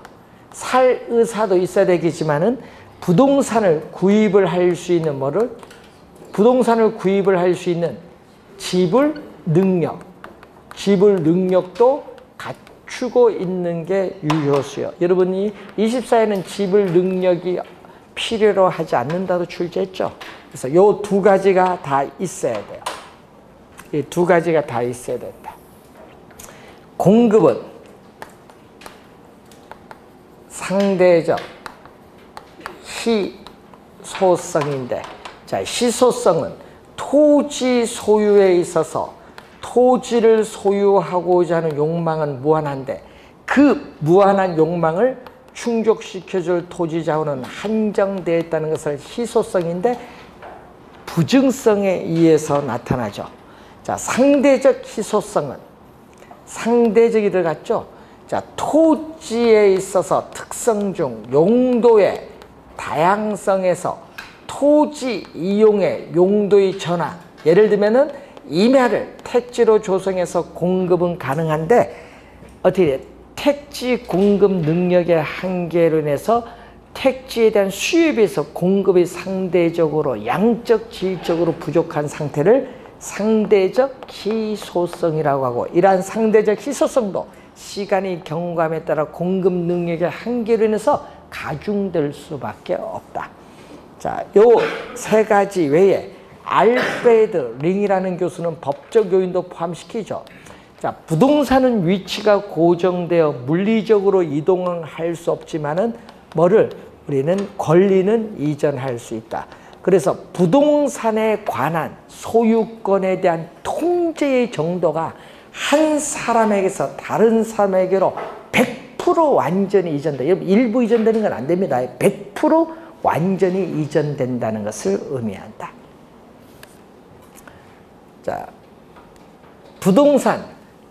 살 의사도 있어야 되겠지만은 부동산을 구입을 할 수 있는 부동산을 구입을 할 수 있는 지불 능력도 갖추고 있는 게 유효 수요. 여러분이 24에는 지불 능력이 필요로 하지 않는다도 출제했죠. 그래서 이 두 가지가 다 있어야 돼요. 이 두 가지가 다 있어야 된다. 공급은 상대적 희소성인데, 자, 희소성은 토지 소유에 있어서 토지를 소유하고자 하는 욕망은 무한한데, 그 무한한 욕망을 충족시켜줄 토지 자원은 한정되어 있다는 것을 희소성인데 부증성에 의해서 나타나죠. 자, 상대적 희소성은 상대적이 들어갔죠. 자, 토지에 있어서 특성 중 용도의 다양성에서 토지 이용의 용도의 전환, 예를 들면은 임야를 택지로 조성해서 공급은 가능한데, 어떻게 돼? 택지 공급 능력의 한계로 인해서 택지에 대한 수요에 비해서 공급이 상대적으로 양적 질적으로 부족한 상태를 상대적 희소성이라고 하고, 이러한 상대적 희소성도 시간이 경과함에 따라 공급 능력의 한계로 인해서 가중될 수밖에 없다. 자, 요 세 가지 외에 알프레드 링이라는 교수는 법적 요인도 포함시키죠. 자, 부동산은 위치가 고정되어 물리적으로 이동할 수 없지만은 우리는 권리는 이전할 수 있다. 그래서 부동산에 관한 소유권에 대한 통제의 정도가 한 사람에게서 다른 사람에게로 100% 완전히 이전돼. 일부 이전되는 건 안 됩니다. 100% 완전히 이전된다는 것을 의미한다. 자, 부동산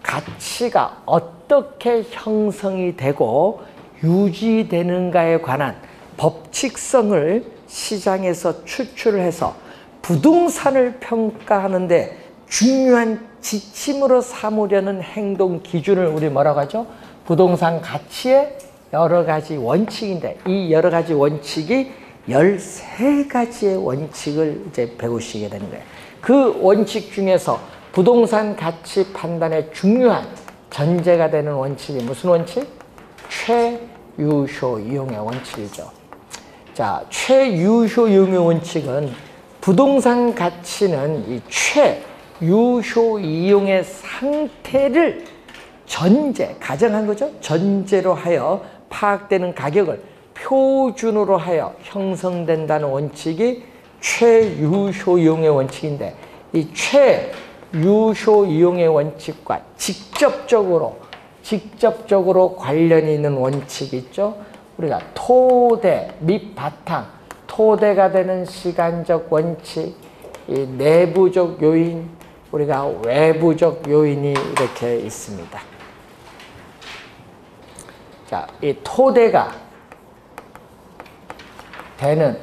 가치가 어떻게 형성이 되고 유지되는가에 관한 법칙성을 시장에서 추출해서 부동산을 평가하는데 중요한 지침으로 삼으려는 행동 기준을 우리 뭐라고 하죠? 부동산 가치의 여러 가지 원칙인데, 이 여러 가지 원칙이 13가지의 원칙을 이제 배우시게 되는 거예요. 그 원칙 중에서 부동산 가치 판단에 중요한 전제가 되는 원칙이 무슨 원칙? 최유효 이용의 원칙이죠. 자, 최유효 이용의 원칙은 부동산 가치는 이 최유효 이용의 상태를 가정한 거죠. 전제로 하여 파악되는 가격을 표준으로 하여 형성된다는 원칙이 최유효 이용의 원칙인데, 이 최유효 이용의 원칙과 직접적으로 관련이 있는 원칙이 있죠. 우리가 토대 및 바탕, 토대가 되는 시간적 원칙, 이 내부적 요인, 우리가 외부적 요인이 이렇게 있습니다. 자, 이 토대가 되는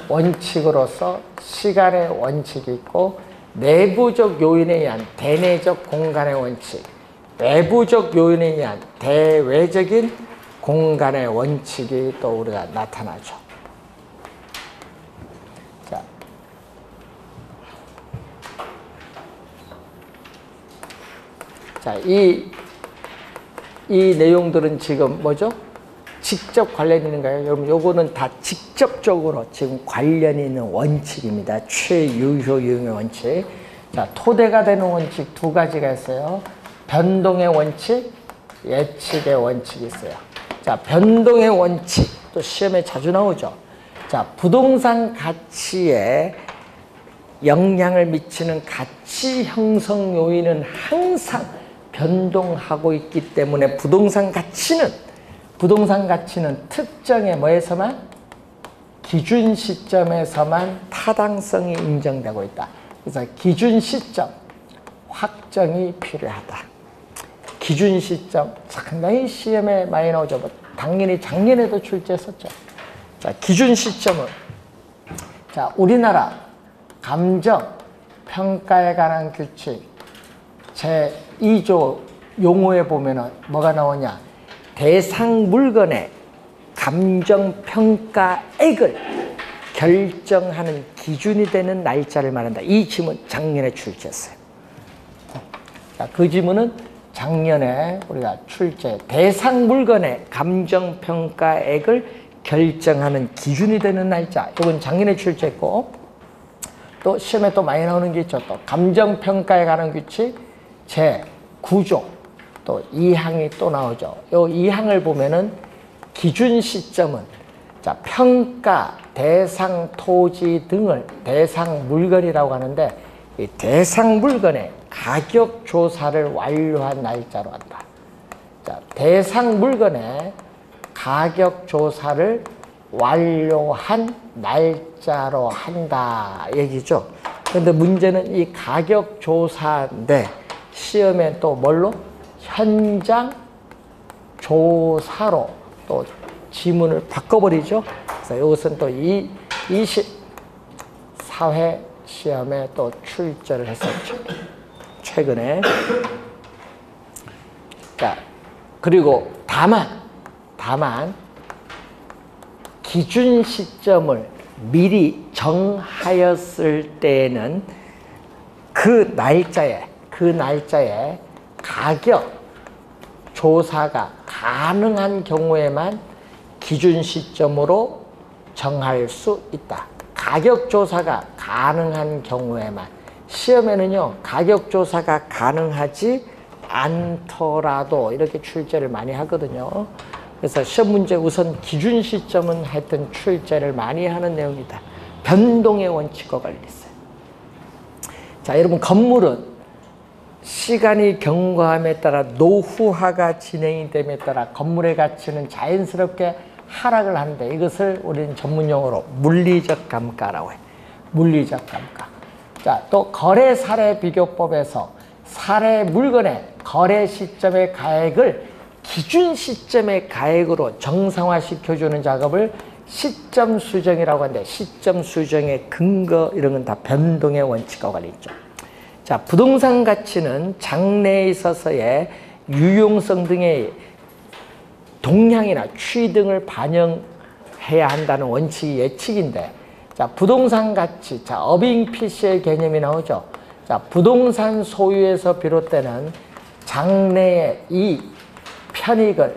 원칙으로서 시간의 원칙이 있고, 내부적 요인에 의한 대내적 공간의 원칙, 외부적 요인에 의한 대외적인 공간의 원칙이 또 우리가 나타나죠. 자, 이 내용들은 지금 뭐죠? 직접 관련이 있는가요? 여러분, 요거는 다 직접적으로 지금 관련이 있는 원칙입니다. 최유효 유형의 원칙. 자, 토대가 되는 원칙 두 가지가 있어요. 변동의 원칙, 예측의 원칙이 있어요. 자, 변동의 원칙, 또 시험에 자주 나오죠. 자, 부동산 가치에 영향을 미치는 가치 형성 요인은 항상 변동하고 있기 때문에 부동산 가치는 특정의 뭐에서만? 기준 시점에서만 타당성이 인정되고 있다. 그래서 기준 시점 확정이 필요하다. 기준 시점 상당히 시험에 많이 나오죠. 당연히 작년에도 출제했었죠. 자, 기준 시점은, 자, 우리나라 감정 평가에 관한 규칙 제2조 용어에 보면은 뭐가 나오냐? 대상 물건의 감정평가액을 결정하는 기준이 되는 날짜를 말한다. 이 지문 작년에 출제했어요. 자, 그 지문은 작년에 우리가 출제, 대상 물건의 감정평가액을 결정하는 기준이 되는 날짜. 이건 작년에 출제했고, 또 시험에 또 많이 나오는 게 있죠. 또 감정평가에 관한 규칙 제9조 또 2항이 또 나오죠. 이 2항을 보면은 기준 시점은, 자, 평가, 대상 토지 등을 대상 물건이라고 하는데, 이 대상 물건의 가격 조사를 완료한 날짜로 한다. 자, 대상 물건의 가격 조사를 완료한 날짜로 한다 얘기죠. 그런데 문제는 이 가격 조사인데 시험에 또 뭘로? 현장 조사로 또 지문을 바꿔버리죠. 그래서 이것은 또 24회 시험에 또 출제를 했었죠. 최근에. 자, 그리고 다만 기준 시점을 미리 정하였을 때에는 그 날짜에 가격 조사가 가능한 경우에만 기준 시점으로 정할 수 있다. 가격 조사가 가능한 경우에만. 시험에는요, 가격 조사가 가능하지 않더라도 이렇게 출제를 많이 하거든요. 그래서 시험 문제 우선 기준 시점은 하여튼 출제를 많이 하는 내용이다. 변동의 원칙과 관련있어요. 자, 여러분, 건물은 시간이 경과함에 따라 노후화가 진행이 됨에 따라 건물의 가치는 자연스럽게 하락을 하는데, 이것을 우리는 전문용어로 물리적 감가라고 해요. 물리적 감가. 자, 또 거래 사례 비교법에서 사례 물건의 거래 시점의 가액을 기준 시점의 가액으로 정상화시켜주는 작업을 시점 수정이라고 하는데, 시점 수정의 근거 이런 건 다 변동의 원칙과 관련 있죠. 자, 부동산 가치는 장래에 있어서의 유용성 등의 동향이나 추이 등을 반영해야 한다는 원칙이 예측인데, 자, 부동산 가치, 자, 어빙 피시의 개념이 나오죠. 자, 부동산 소유에서 비롯되는 장래의 이 편익을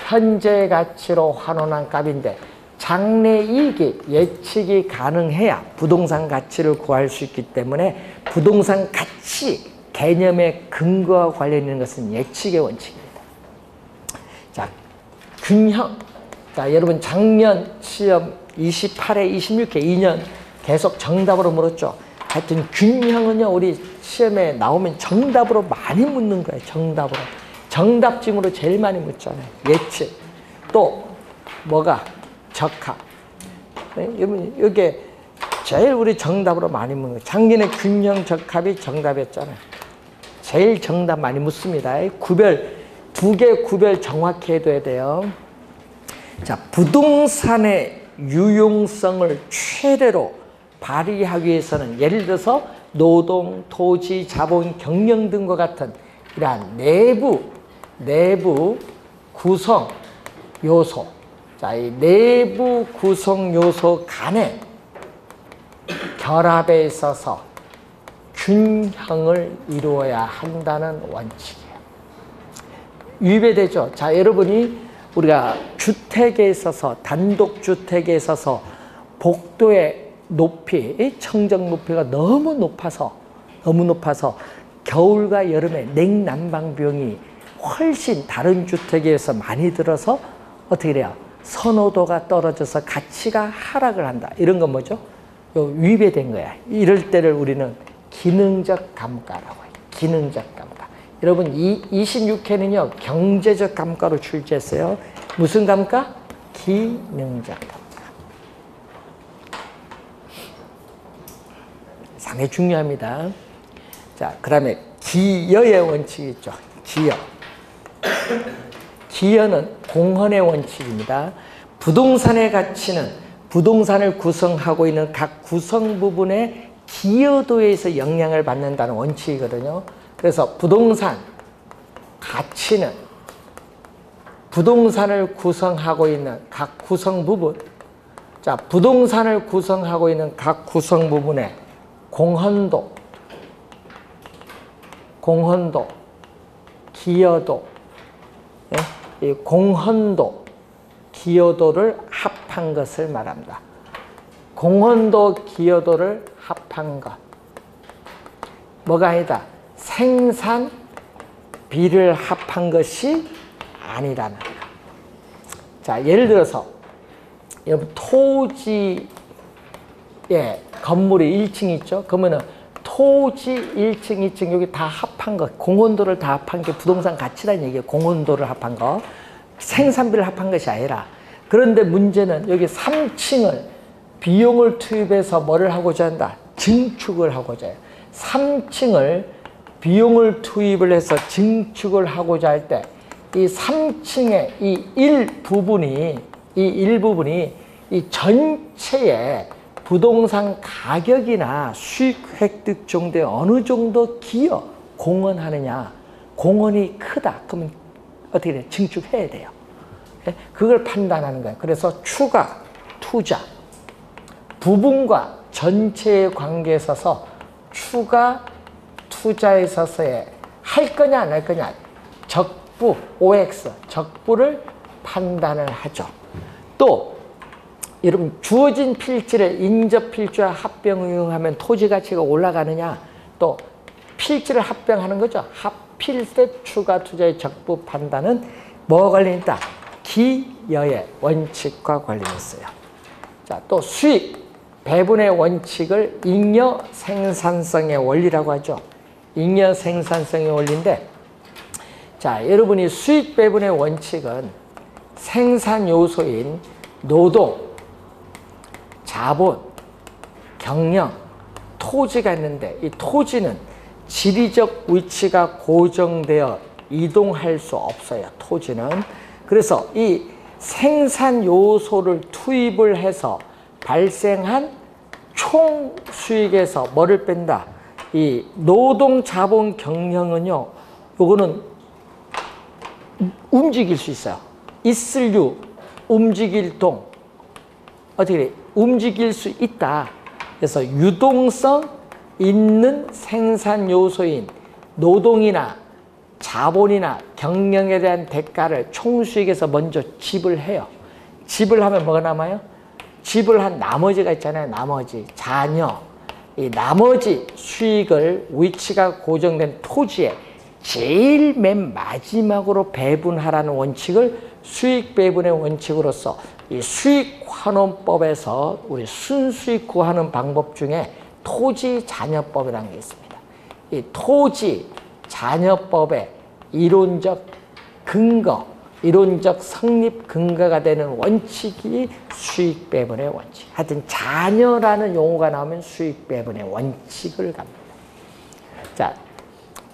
현재 가치로 환원한 값인데, 장래 이익이 예측이 가능해야 부동산 가치를 구할 수 있기 때문에 부동산 가치 개념의 근거와 관련 있는 것은 예측의 원칙입니다. 자, 균형. 자, 여러분 작년 시험 28회, 26회 2년 계속 정답으로 물었죠. 하여튼 균형은요, 우리 시험에 나오면 정답으로 많이 묻는 거예요. 정답으로. 정답짐으로 제일 많이 묻잖아요. 예측. 또 뭐가? 적합. 이게 제일 우리 정답으로 많이 묻는 거예요. 작년에 균형 적합이 정답이었잖아요. 제일 정답 많이 묻습니다. 두 개 구별 정확히 해둬야 돼요. 자, 부동산의 유용성을 최대로 발휘하기 위해서는 예를 들어서 노동, 토지, 자본, 경영 등과 같은 이러한 내부 구성 요소. 자, 이 내부 구성 요소 간의 결합에 있어서 균형을 이루어야 한다는 원칙이에요. 위배되죠. 자, 여러분이 우리가 주택에 있어서 단독주택에 있어서 복도의 높이, 청정 높이가 너무 높아서 겨울과 여름에 냉난방 비용이 훨씬 다른 주택에 비해서 많이 들어서 어떻게 돼요? 선호도가 떨어져서 가치가 하락을 한다. 이런 건 뭐죠? 위배된 거야. 이럴 때를 우리는 기능적 감가라고 해요. 기능적 감가. 여러분, 26회는요, 경제적 감가로 출제했어요. 무슨 감가? 기능적 감가. 상당히 중요합니다. 자, 그 다음에 기여의 원칙이 있죠. 기여. 기여는 공헌의 원칙입니다. 부동산의 가치는 부동산을 구성하고 있는 각 구성 부분의 기여도에 의해서 영향을 받는다는 원칙이거든요. 그래서 부동산 가치는 부동산을 구성하고 있는 각 구성 부분, 자, 부동산을 구성하고 있는 각 구성 부분의 공헌도, 기여도, 이 공헌도, 기여도를 합한 것을 말합니다. 공헌도, 기여도를 합한 것. 뭐가 아니다. 생산비를 합한 것이 아니라는 거예요. 자, 예를 들어서 여러분 토지에 건물이 1층 있죠? 그러면은 토지 1층, 2층 여기 다 합한 거, 공헌도를 다 합한 게 부동산 가치라는 얘기예요. 공헌도를 합한 거. 생산비를 합한 것이 아니라. 그런데 문제는 여기 3층을 비용을 투입해서 뭐를 하고자 한다? 증축을 하고자 해요. 3층을 비용을 투입을 해서 증축을 하고자 할 때 이 3층의 이 일부분이 이 전체의 부동산 가격이나 수익 획득 정도에 어느 정도 공헌하느냐. 공헌이 크다. 그러면 어떻게 돼? 증축해야 돼요. 그걸 판단하는 거예요. 그래서 추가, 투자, 부분과 전체의 관계에 있어서 추가, 투자에 있어서의 할 거냐 안 할 거냐. 적부, OX, 적부를 판단을 하죠. 또 여러분 주어진 필지를 인접필지와 합병 응용하면 토지 가치가 올라가느냐, 또 필지를 합병하는 거죠. 합필세 추가 투자의 적부 판단은 뭐가 관련있다? 기여의 원칙과 관련있어요. 자, 또 수익 배분의 원칙을 잉여 생산성의 원리라고 하죠. 잉여 생산성의 원리인데, 자, 여러분이 수익 배분의 원칙은 생산 요소인 노동, 자본, 경영, 토지가 있는데 이 토지는 지리적 위치가 고정되어 이동할 수 없어요. 토지는. 그래서 이 생산 요소를 투입을 해서 발생한 총 수익에서 뭐를 뺀다? 이 노동, 자본, 경영은요, 요거는 움직일 수 있어요. 있을 유, 움직일 동. 어떻게 돼? 움직일 수 있다. 그래서 유동성 있는 생산 요소인 노동이나 자본이나 경영에 대한 대가를 총수익에서 먼저 지불해요. 지불하면 뭐가 남아요? 지불한 나머지가 있잖아요. 나머지 잔여. 이 나머지 수익을 위치가 고정된 토지에 제일 맨 마지막으로 배분하라는 원칙을 수익 배분의 원칙으로서 이 수익환원법에서 우리 순수익 구하는 방법 중에 토지잔여법이라는 게 있습니다. 이 토지잔여법의 이론적 근거, 이론적 성립 근거가 되는 원칙이 수익 배분의 원칙. 하여튼 자녀라는 용어가 나오면 수익 배분의 원칙을 갑니다. 자,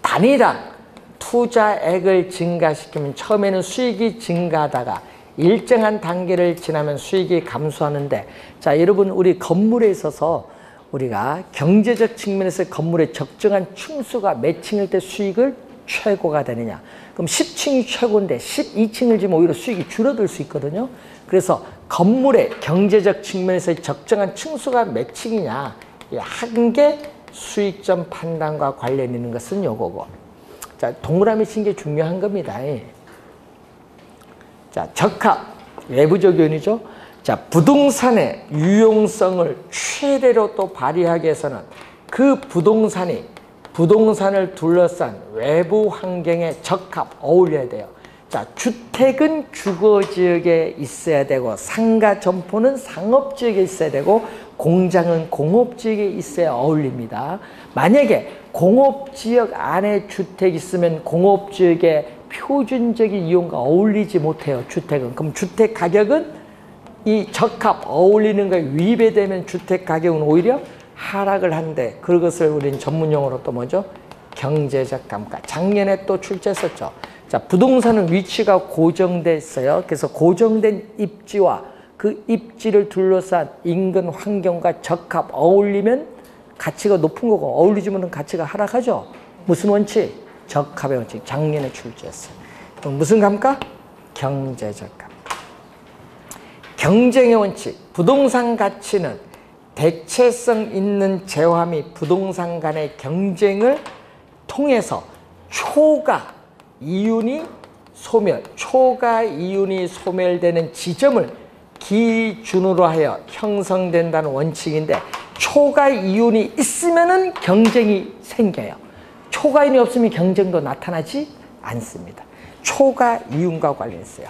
단위당 투자액을 증가시키면 처음에는 수익이 증가하다가 일정한 단계를 지나면 수익이 감소하는데, 자, 여러분, 우리 건물에 있어서 우리가 경제적 측면에서 건물의 적정한 층수가 몇 층일 때 수익을 최고가 되느냐. 그럼 10층이 최고인데 12층을 지면 오히려 수익이 줄어들 수 있거든요. 그래서 건물의 경제적 측면에서 적정한 층수가 몇 층이냐, 한 게 수익점 판단과 관련 있는 것은 요거고. 자, 동그라미 친 게 중요한 겁니다. 자, 적합, 외부적 요인이죠. 자, 부동산의 유용성을 최대로 또 발휘하기 위해서는 그 부동산을 둘러싼 외부 환경에 적합, 어울려야 돼요. 자, 주택은 주거지역에 있어야 되고, 상가 점포는 상업지역에 있어야 되고, 공장은 공업지역에 있어야 어울립니다. 만약에 공업지역 안에 주택이 있으면 공업지역의 표준적인 이용과 어울리지 못해요, 주택은. 그럼 주택 가격은 이 적합, 어울리는 거에 위배되면 주택 가격은 오히려 하락을 한대. 그것을 우리는 전문용어로 또 뭐죠? 경제적 감가. 작년에 또 출제했었죠. 자, 부동산은 위치가 고정돼 있어요. 그래서 고정된 입지와 그 입지를 둘러싼 인근 환경과 적합, 어울리면 가치가 높은 거고, 어울리지 못하면 가치가 하락하죠. 무슨 원칙? 적합의 원칙. 작년에 출제했어요. 그럼 무슨 감가? 경제적 감가. 경쟁의 원칙. 부동산 가치는 대체성 있는 재화 및 부동산 간의 경쟁을 통해서 초과 이윤이 소멸되는 지점을 기준으로 하여 형성된다는 원칙인데, 초과 이윤이 있으면은 경쟁이 생겨요. 초과 이윤이 없으면 경쟁도 나타나지 않습니다. 초과 이윤과 관련했어요.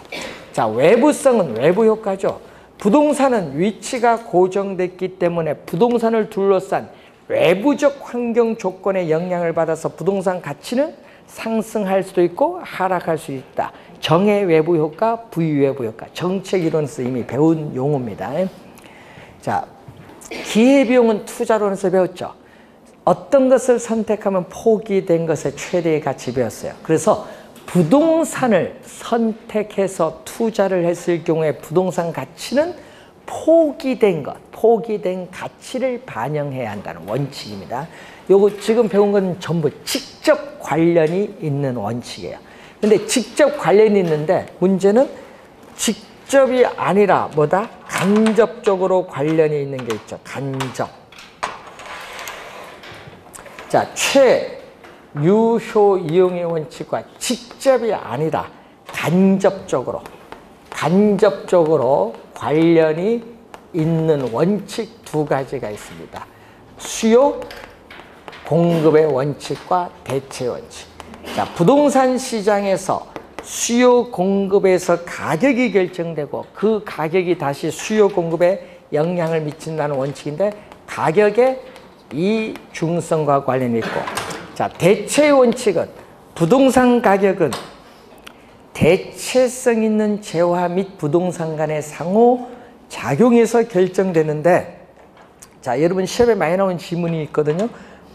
자, 외부성은 외부 효과죠. 부동산은 위치가 고정됐기 때문에 부동산을 둘러싼 외부적 환경 조건에 영향을 받아서 부동산 가치는 상승할 수도 있고 하락할 수 있다. 정의 외부 효과, 부의외부 효과. 정책 이론에서 이미 배운 용어입니다. 자, 기회비용은 투자론에서 배웠죠. 어떤 것을 선택하면 포기된 것의 최대의 가치 배웠어요. 그래서 부동산을 선택해서 투자를 했을 경우에 부동산 가치는 포기된 가치를 반영해야 한다는 원칙입니다. 요거 지금 배운 건 전부 직접 관련이 있는 원칙이에요. 근데 직접 관련이 있는데 문제는 직접이 아니라 뭐다? 간접적으로 관련이 있는 게 있죠. 간접. 자, 최유효 이용의 원칙과 직접이 아니라 간접적으로 관련이 있는 원칙 두 가지가 있습니다. 수요, 공급의 원칙과 대체 원칙. 자, 부동산 시장에서 수요, 공급에서 가격이 결정되고 그 가격이 다시 수요, 공급에 영향을 미친다는 원칙인데, 가격의 이중성과 관련이 있고, 자, 대체 원칙은 부동산 가격은 대체성 있는 재화 및 부동산 간의 상호 작용에서 결정되는데, 자, 여러분 시험에 많이 나온 지문이 있거든요.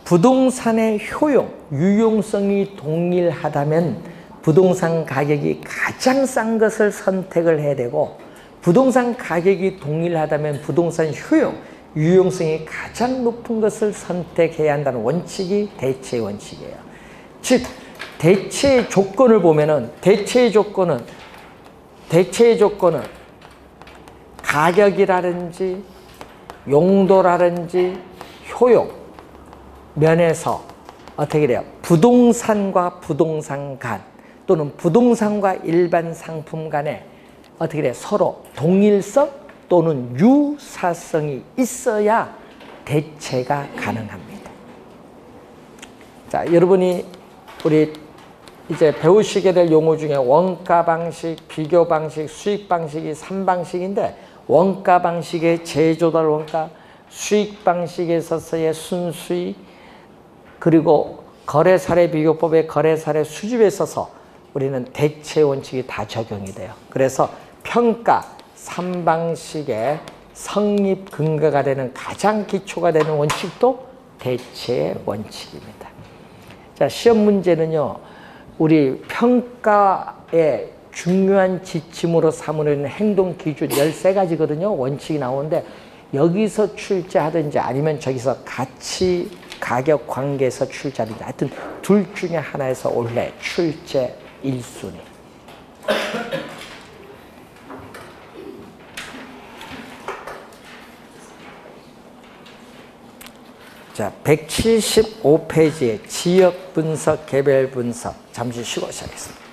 부동산의 효용, 유용성이 동일하다면 부동산 가격이 가장 싼 것을 선택을 해야 되고, 부동산 가격이 동일하다면 부동산 효용, 유용성이 가장 높은 것을 선택해야 한다는 원칙이 대체의 원칙이에요. 즉, 대체의 조건을 보면은 대체의 조건은 가격이라든지 용도라든지 효용 면에서 어떻게 돼요? 부동산과 부동산 간 또는 부동산과 일반 상품 간에 어떻게 돼요? 서로 동일성 또는 유사성이 있어야 대체가 가능합니다. 자, 여러분이 우리 이제 배우시게 될 용어 중에 원가 방식, 비교 방식, 수익 방식이 3방식인데, 원가 방식의 재조달 원가, 수익 방식에 있어서의 순수익, 그리고 거래사례 비교법의 거래사례 수집에 있어서 우리는 대체 원칙이 다 적용이 돼요. 그래서 평가 3방식의 성립 근거가 되는 가장 기초가 되는 원칙도 대체 원칙입니다. 자, 시험 문제는요, 우리 평가의 중요한 지침으로 삼으려는 행동 기준 13가지거든요. 원칙이 나오는데 여기서 출제하든지 아니면 저기서 가치 가격 관계에서 출제하든지 하여튼 둘 중에 하나에서 올해 출제 1순위. 자, 175페이지의 지역 분석, 개별 분석 잠시 쉬고 시작하겠습니다.